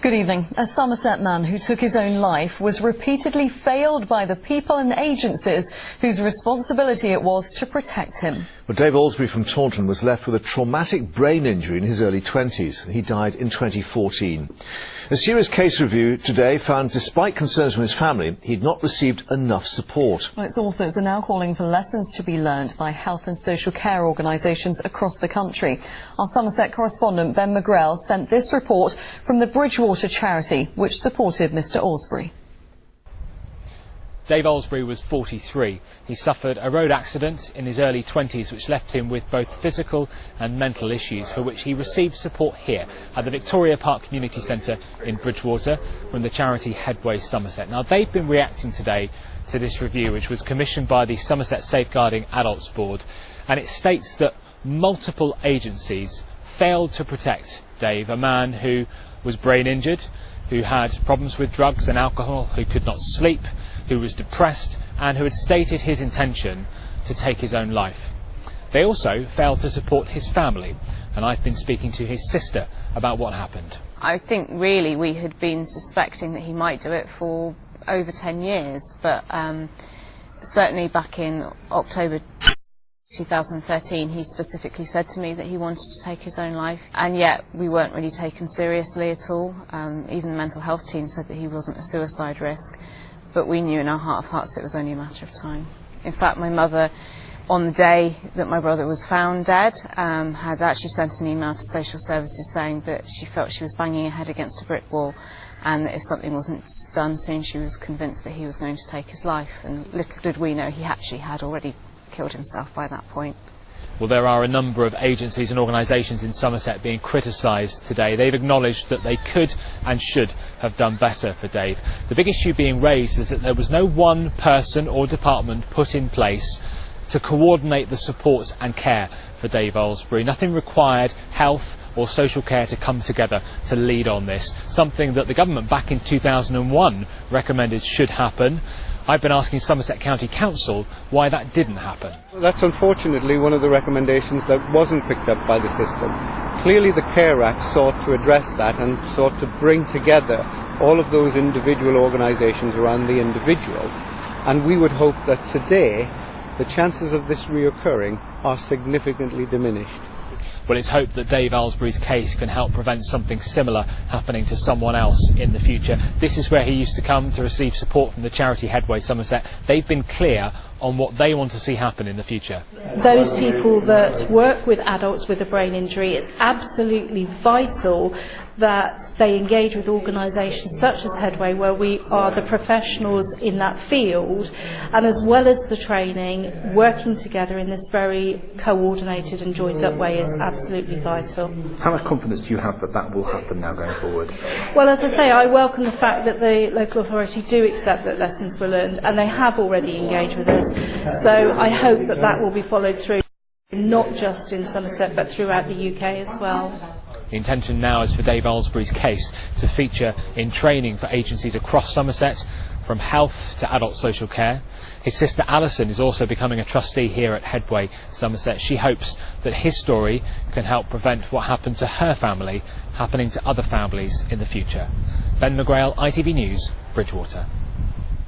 Good evening. A Somerset man who took his own life was repeatedly failed by the people and agencies whose responsibility it was to protect him. Well, Dave Alsbury from Taunton was left with a traumatic brain injury in his early 20s. He died in 2014. A serious case review today found, despite concerns from his family, he'd not received enough support. Well, its authors are now calling for lessons to be learned by health and social care organisations across the country. Our Somerset correspondent Ben McGrail sent this report from the Bridgewater charity, which supported Mr Alsbury. Dave Alsbury was 43. He suffered a road accident in his early 20s which left him with both physical and mental issues, for which he received support here at the Victoria Park Community Centre in Bridgewater from the charity Headway Somerset. Now, they've been reacting today to this review, which was commissioned by the Somerset Safeguarding Adults Board, and it states that multiple agencies failed to protect Dave, a man who was brain injured, who had problems with drugs and alcohol, who could not sleep, who was depressed, and who had stated his intention to take his own life. They also failed to support his family, and I've been speaking to his sister about what happened. I think really we had been suspecting that he might do it for over 10 years, but certainly back in October 2013 he specifically said to me that he wanted to take his own life, and yet we weren't really taken seriously at all. Even the mental health team said that he wasn't a suicide risk, but we knew in our heart of hearts it was only a matter of time. In fact, my mother, on the day that my brother was found dead, had actually sent an email to social services saying that she felt she was banging her head against a brick wall, and that if something wasn't done soon she was convinced that he was going to take his life. And little did we know he actually had already killed himself by that point. Well, there are a number of agencies and organisations in Somerset being criticised today. They've acknowledged that they could and should have done better for Dave. The big issue being raised is that there was no one person or department put in place to coordinate the support and care for Dave Alsbury. Nothing required health or social care to come together to lead on this, something that the government back in 2001 recommended should happen. I've been asking Somerset County Council why that didn't happen. That's unfortunately one of the recommendations that wasn't picked up by the system. Clearly the Care Act sought to address that and sought to bring together all of those individual organisations around the individual, and we would hope that today the chances of this reoccurring are significantly diminished. Well, it's hoped that Dave Alsbury's case can help prevent something similar happening to someone else in the future. This is where he used to come to receive support from the charity Headway Somerset. They've been clear on what they want to see happen in the future. Those people that work with adults with a brain injury, it's absolutely vital that they engage with organisations such as Headway, where we are the professionals in that field, and as well as the training, working together in this very coordinated and joined up way is absolutely vital. How much confidence do you have that that will happen now going forward? Well, as I say, I welcome the fact that the local authority do accept that lessons were learned, and they have already engaged with us. So I hope that that will be followed through, not just in Somerset but throughout the UK as well. The intention now is for Dave Alsbury's case to feature in training for agencies across Somerset, from health to adult social care. His sister Alison is also becoming a trustee here at Headway Somerset. She hopes that his story can help prevent what happened to her family happening to other families in the future. Ben McGrail, ITV News, Bridgewater.